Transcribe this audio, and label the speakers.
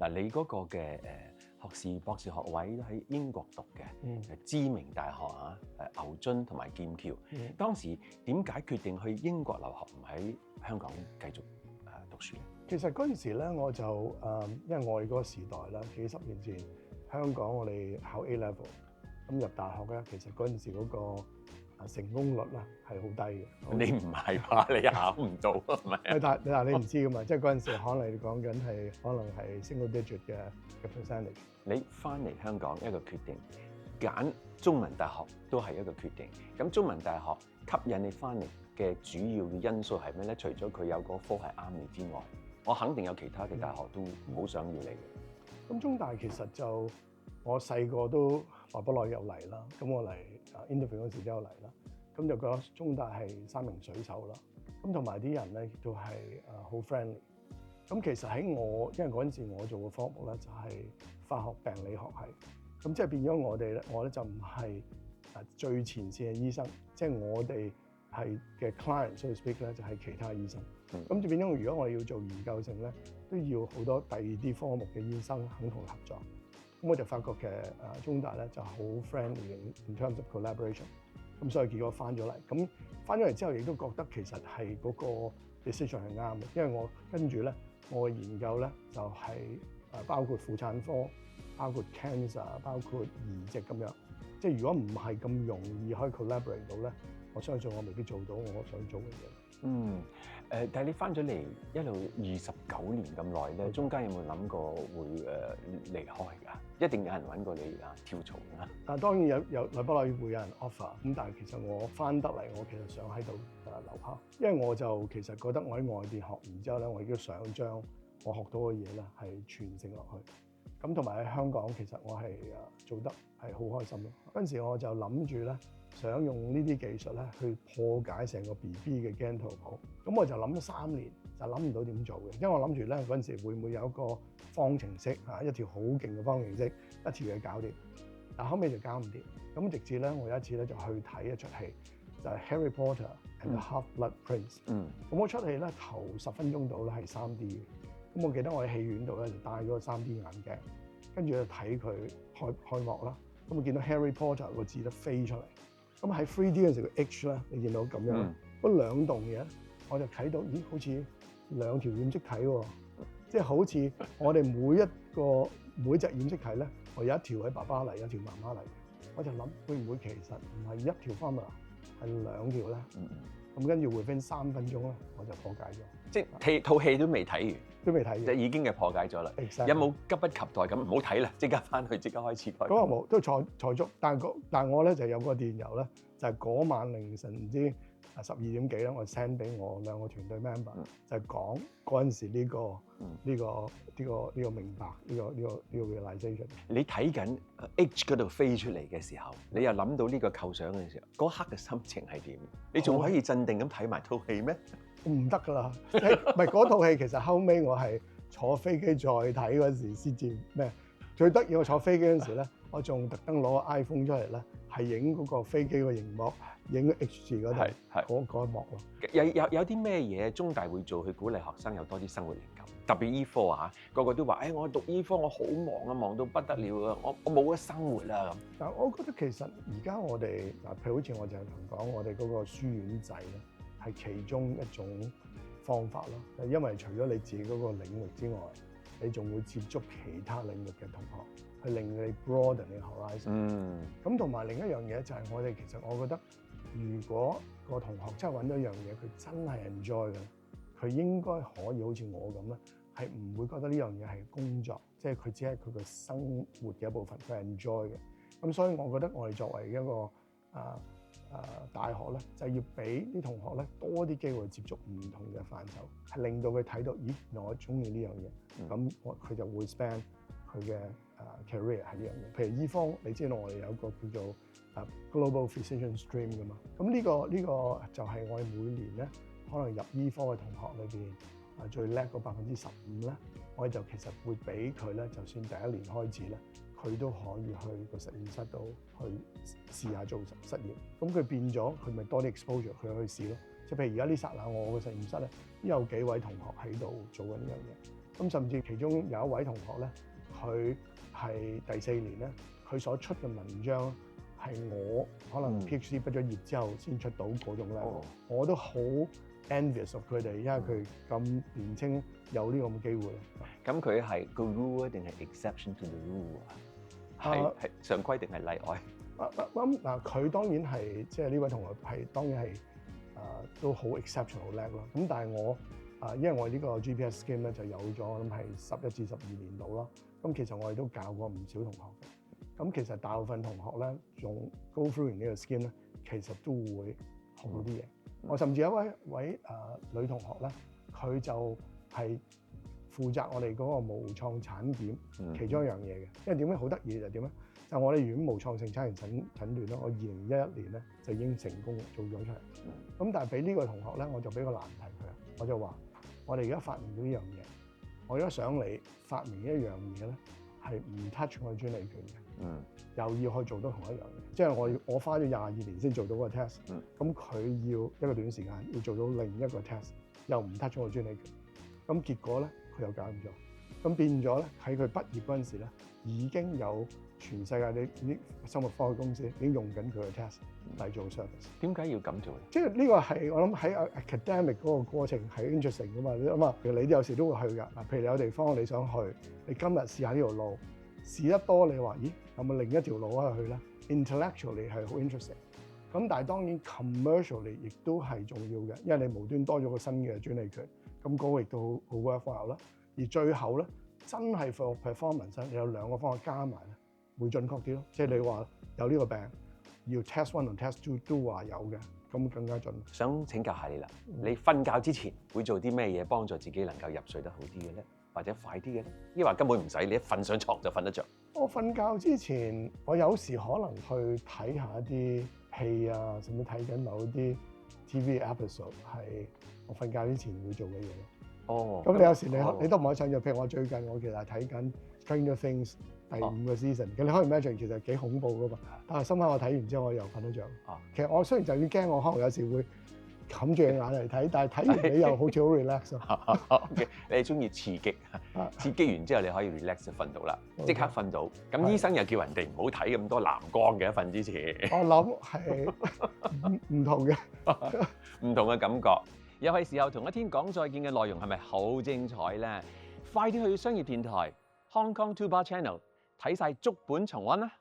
Speaker 1: 嗱，你嗰個嘅學士、博士學位都喺英國讀嘅，知名大學啊，牛津同埋劍橋。當時點解決定去英國留學，唔喺香港繼續讀書？
Speaker 2: 其實嗰陣時咧，我就因為我哋嗰個時代啦，幾十年前香港我哋考 A level，咁入大學咧，其實嗰陣時嗰個成功率咧係好低嘅。
Speaker 1: 你唔係吧？你考唔到係咪？
Speaker 2: 但你唔知噶嘛，即係嗰陣時可能你講緊係可能係 single digit 嘅 percentage。
Speaker 1: 你翻嚟香港一個決定，揀中文大學都係一個決定。咁中文大學吸引你翻嚟嘅主要嘅因素係咩咧？除咗佢有嗰科係啱你之外，我肯定有其他嘅大學都好想要你嘅。
Speaker 2: 咁中大其實就我細個都話不耐又嚟啦，咁我嚟interview 嗰時都有嚟啦，咁就覺得中大係山明水秀啦，咁同埋啲人咧亦都係好 friendly。咁其實喺我因為嗰陣時我做嘅科目咧就係化學病理學系，咁即係變咗我哋咧，我咧就唔係最前線嘅醫生，即係我哋係嘅 client，so to speak 咧就係其他醫生。咁就變咗，如果我哋要做研究性咧，都要好多第二啲科目嘅醫生肯同合作。咁我就發覺嘅中大咧就好 friendly in terms of collaboration。咁所以結果翻咗嚟，咁翻咗嚟之後，亦都覺得其實係嗰個 decision 係啱嘅，因為我跟住咧，我嘅研究咧就係包括婦產科、包括 cancer、包括移植咁樣。即係如果唔係咁容易可以 collaborate 到咧，我相信我未必做到我想做嘅嘢。
Speaker 1: 但係你翻咗嚟一路29年咁耐咧，中間有冇諗過會離開㗎？一定有人揾過你跳槽㗎。
Speaker 2: 但係當然有耐不耐會有人 offer，咁但係其實我翻得嚟，我其實想喺度留下，因為我就其實覺得我喺外邊學完之後咧，我亦都想將我學到嘅嘢咧係傳承落去。咁同埋喺香港，其實我係做得係好開心咯。嗰陣時我就諗住咧，想用呢啲技術咧去破解成個 BB 嘅基因圖譜。咁我就諗咗3年，就諗唔到點做嘅，因為我諗住咧嗰陣時會唔會有一個方程式一條好勁嘅方程式一條嘢搞掂，但後尾就搞唔掂。咁直至咧我有一次咧就去睇一出戲，就係 Harry Potter and the Half-Blood Prince。咁嗰出戲咧頭10分鐘度咧係3D 嘅。咁我記得我喺戲院度咧就戴咗個 3D 眼鏡，跟住就睇佢開幕啦。咁我見到 Harry Potter 個字都飛出嚟。咁喺 3D 嗰陣時個 H 咧，你見到咁樣，嗰兩棟嘢，我就睇到，咦，好似兩條染色體喎，即係好似我哋每隻染色體咧，我有一條喺爸爸嚟，有一條媽媽嚟。我就諗會唔會其實唔係一條 formula，係兩條咧？咁跟住 within 3分鐘咧，我就破解咗。
Speaker 1: 即係套戲都未睇完，
Speaker 2: 都未睇完，
Speaker 1: 就已經係破解咗啦。
Speaker 2: Exactly.
Speaker 1: 有冇急不及待咁唔好睇啦？即刻翻去，即刻開始改。
Speaker 2: 嗰個冇，都坐足。但係我咧就有個電郵咧，就係嗰晚凌晨唔知12點幾咧，我 send 俾我2個團隊 member，就係講嗰陣時呢個明白呢個 realization。
Speaker 1: 你睇緊 H 嗰度飛出嚟嘅時候，你又諗到呢個構想嘅時候，嗰刻嘅心情係點？你仲可以鎮定咁睇埋套戲咩？
Speaker 2: 唔得㗎啦，唔係嗰套戲其實後尾我係坐飛機再睇嗰時先至咩？最得意我坐飛機嗰陣時咧，我仲特登攞個 iPhone 出嚟咧，係影嗰個飛機個熒幕，影個 H 字嗰度嗰一幕咯。
Speaker 1: 有啲咩嘢中大會做去鼓勵學生有多啲生活靈感？特別醫科個個都話，我讀醫科我好忙啊，忙到不得了啊，我冇咗生活啦咁。
Speaker 2: 但我覺得其實而家我哋譬如好似我就係同講，我哋嗰個書院制咧。係其中一種方法咯，因為除咗你自己嗰個領域之外，你仲會接觸其他領域嘅同學，去令你 broaden 你 horizon。咁同埋另一樣嘢就係我哋其實我覺得，如果個同學真係揾到一樣嘢，佢真係 enjoy 嘅，佢應該可以好似我咁咧，係唔會覺得呢樣嘢係工作，即係佢只係佢嘅生活嘅一部分，佢係 enjoy 嘅。咁所以我覺得我哋作為一個大學咧，就要俾啲同學咧多啲機會接觸唔同嘅範疇，係令到佢睇到，咦，原來我中意呢樣嘢，咁佢就會 spend 佢嘅career 喺呢樣嘢。譬如醫科，你知道我哋有一個叫做Global Physician Stream 噶嘛，咁呢個就係我哋每年咧，可能入醫科嘅同學裏邊最叻嗰15%咧，我哋就其實會俾佢咧，就算第一年開始咧。佢都可以去個實驗室度去試下做實驗，咁佢變咗，佢咪多啲 exposure，佢去試咯。即係譬如而家呢剎那我嘅實驗室咧，都有幾位同學喺度做緊呢樣嘢，咁甚至其中有一位同學咧，佢係第4年咧，佢所出嘅文章係我可能 PhD 畢咗業之後先出到嗰種 level，我都好 envious of 佢哋，因為佢咁年青有呢個咁嘅機會。
Speaker 1: 咁佢係個 rule 定係 exception to the rule 啊？係常規定係例外？
Speaker 2: 咁嗱，佢當然係即係呢位同學係當然係都好 exceptional 叻咯。咁但係我因為我呢個 GPS scheme 咧就有咗，我諗係11至12年度啦。咁其實我哋都教過唔少同學嘅。咁其實大部分同學咧用 go through 呢個 scheme 咧，其實都會學到啲嘢。我甚至有一位女同學咧，佢就係負責我哋嗰個無創產檢其中一樣嘢嘅。因為點樣好得意就點咧？就我哋原本無創性產前診斷咧，我2011年咧就已經成功做咗出嚟。咁但係俾呢個同學咧，我就俾個難題佢，我就話：我哋而家發明咗呢樣嘢，我而家想你發明一樣嘢咧，係唔 touch 我嘅專利權嘅，又要去做到同一樣嘢，即係我花咗22年先做到個 test，咁佢要一個短時間要做到另一個 test，又唔 touch 我嘅專利權，咁結果咧佢又搞唔咗，咁變咗咧喺佢畢業嗰陣時咧已經有全世界啲生物科學公司已經用緊佢嘅 test 嚟做 service。
Speaker 1: 點解要咁做咧？
Speaker 2: 即係呢個係我諗喺 academic 嗰個過程係 interesting 噶嘛。你諗下，其實你有時都會去㗎。嗱，譬如你有地方你想去，你今日試下呢條路，試得多你話，咦有冇另一條路可以去咧 ？Intellectually 係好 interesting。咁但係當然 commercially 亦都係重要嘅，因為你無端多咗個新嘅專利權，咁嗰個亦都好 worthwhile 啦。而最後咧，真係 for performance 你有2個方法加埋咧，會準確啲咯。即係你話有呢個病，要 test 1同 test 2都話有嘅，咁更加準。
Speaker 1: 想請教下你啦，你瞓覺之前會做啲咩嘢幫助自己能夠入睡得好啲嘅咧，或者快啲嘅咧？抑或根本唔使，你一瞓上床就瞓得着？
Speaker 2: 我瞓覺之前，我有時可能去睇下一啲戲啊，甚至睇緊某啲 TV episode 係我瞓覺之前會做嘅嘢咯。
Speaker 1: 哦，
Speaker 2: 咁你有時你都唔可以想像，譬如我最近我其實睇緊 Stranger Things 第5個 season，咁你可以 imagine 其實幾恐怖噶嘛。但係深刻我睇完之後我又瞓得着。其實我雖然就算驚，我可能有時會冚住眼嚟睇，但係睇完你又好似好 relax 咯。
Speaker 1: OK， 你係中意刺激，刺激完之後你可以 relax 就瞓到啦，即刻瞓到。咁醫生又叫人哋唔好睇咁多藍光嘅，瞓之前。
Speaker 2: 我諗係唔同嘅，
Speaker 1: 唔同嘅感覺。又係時候同一天講再見嘅內容係咪好精彩咧？快啲去商業電台 Hong Kong 2 Bar Channel 睇晒足本重溫啦！